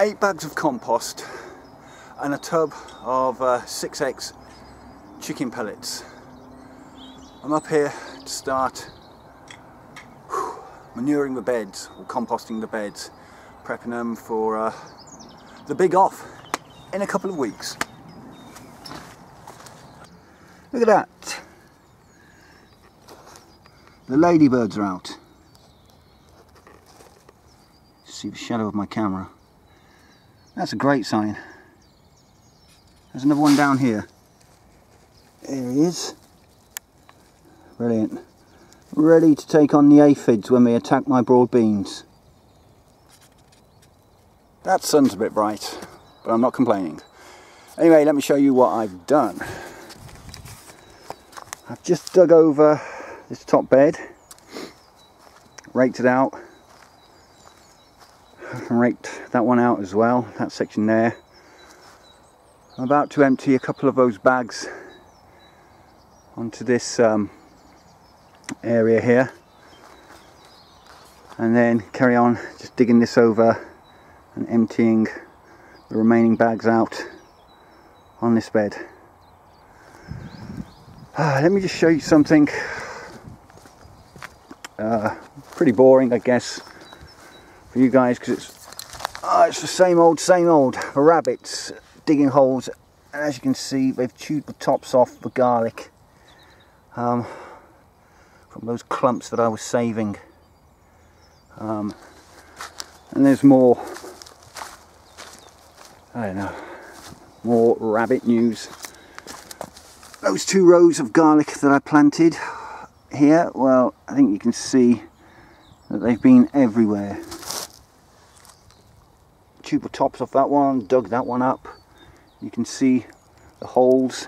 8 bags of compost and a tub of 6x chicken pellets. I'm up here to start manuring the beds, or composting the beds, prepping them for the big off in a couple of weeks. Look at that! The ladybirds are out. See the shadow of my camera. That's a great sign. There's another one down here. There he is. Brilliant. Ready to take on the aphids when they attack my broad beans. That sun's a bit bright, but I'm not complaining. Anyway, let me show you what I've done. I've just dug over this top bed, raked it out, and raked that one out as well, that section there. I'm about to empty a couple of those bags onto this area here, and then carry on just digging this over and emptying the remaining bags out on this bed. Let me just show you something pretty boring, I guess, for you guys, because it's the same old, the rabbits digging holes, and as you can see they've chewed the tops off the garlic from those clumps that I was saving, and there's more, I don't know, more rabbit news. Those 2 rows of garlic that I planted here, well, I think you can see that they've been everywhere. Chewed the tops off that one, dug that one up. You can see the holes.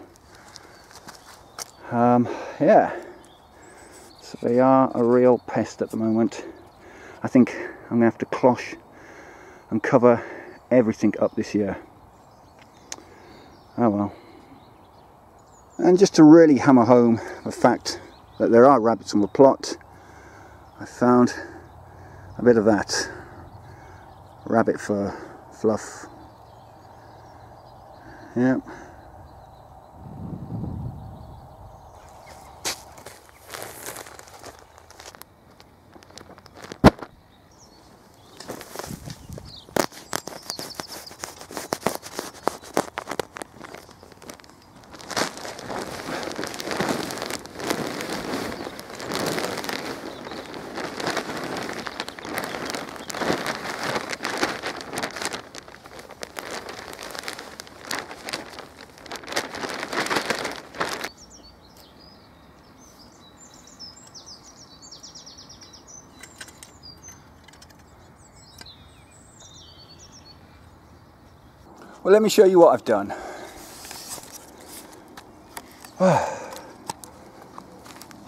Yeah, so they are a real pest at the moment. I think I'm going to have to cloche and cover everything up this year. Oh well. And just to really hammer home the fact that there are rabbits on the plot, I found a bit of that rabbit fur fluff. Yep. Well, let me show you what I've done. I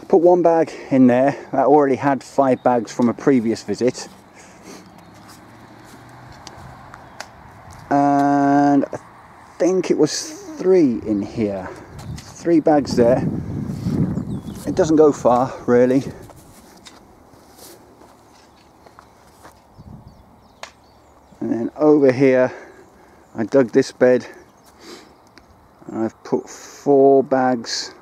put 1 bag in there. I already had 5 bags from a previous visit. And I think it was 3 in here. 3 bags there. It doesn't go far, really. And then over here, I dug this bed and I've put 4 bags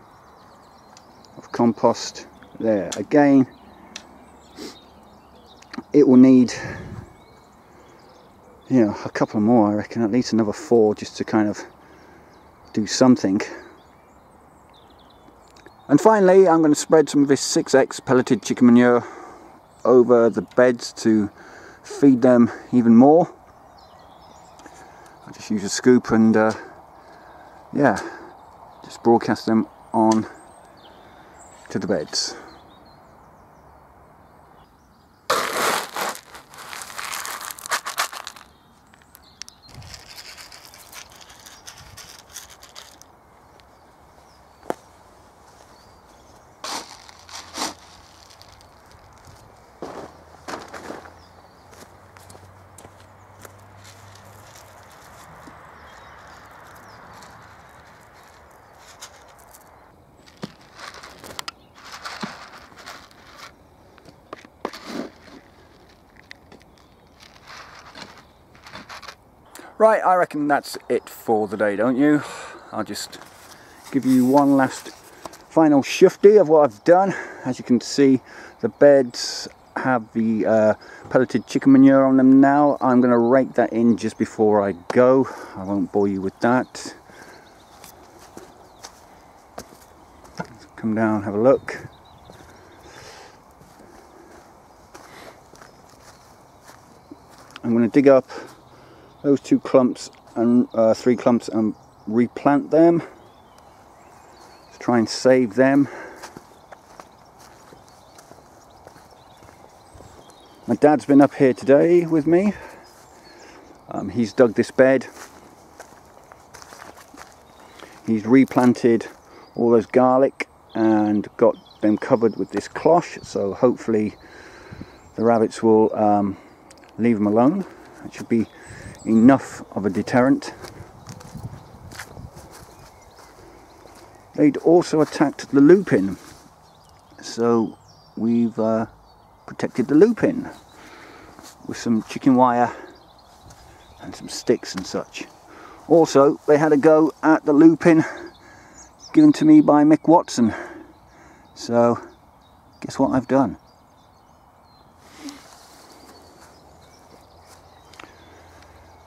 of compost there. Again, it will need, you know, a couple more, I reckon, at least another 4 just to kind of do something. And finally, I'm going to spread some of this 6x pelleted chicken manure over the beds to feed them even more. I just use a scoop and yeah, just broadcast them on to the beds. Right, I reckon that's it for the day, don't you? I'll just give you one last final shifty of what I've done. As you can see, the beds have the pelleted chicken manure on them now. I'm going to rake that in just before I go. I won't bore you with that. Let's come down, have a look. I'm going to dig up those 2 clumps and 3 clumps and replant them. Let's try and save them. My dad's been up here today with me. He's dug this bed. He's replanted all those garlic and got them covered with this cloche, so hopefully the rabbits will leave them alone. It should be enough of a deterrent. They'd also attacked the lupin, so we've protected the lupin with some chicken wire and some sticks and such. Also, they had a go at the lupin given to me by Mick Watson, so guess what I've done?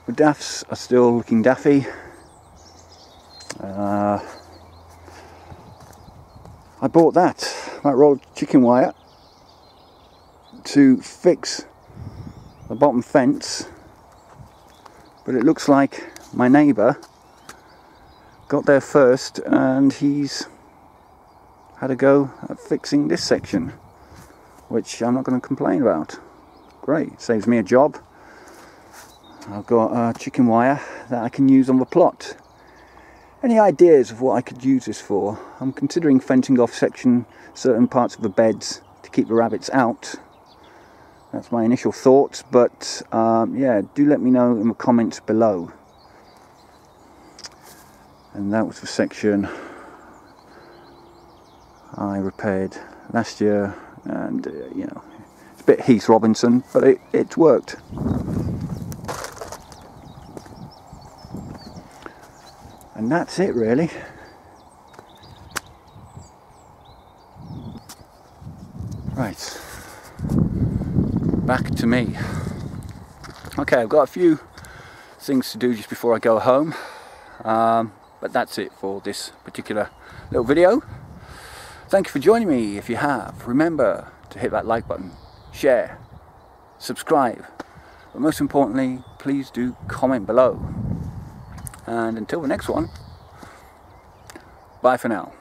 The daffs are still looking daffy. I bought that roll of chicken wire to fix the bottom fence, but it looks like my neighbour got there first and he's had a go at fixing this section, which I'm not going to complain about. Great, saves me a job. I've got chicken wire that I can use on the plot. Any ideas of what I could use this for? I'm considering fencing off certain parts of the beds to keep the rabbits out. That's my initial thoughts, but yeah, do let me know in the comments below. And that was the section I repaired last year, and you know, it's a bit Heath Robinson, but it's worked. And that's it really. Right, back to me. Okay, I've got a few things to do just before I go home, but that's it for this particular little video. Thank you for joining me. If you have, remember to hit that like button, share, subscribe, but most importantly, please do comment below. And until the next one, bye for now.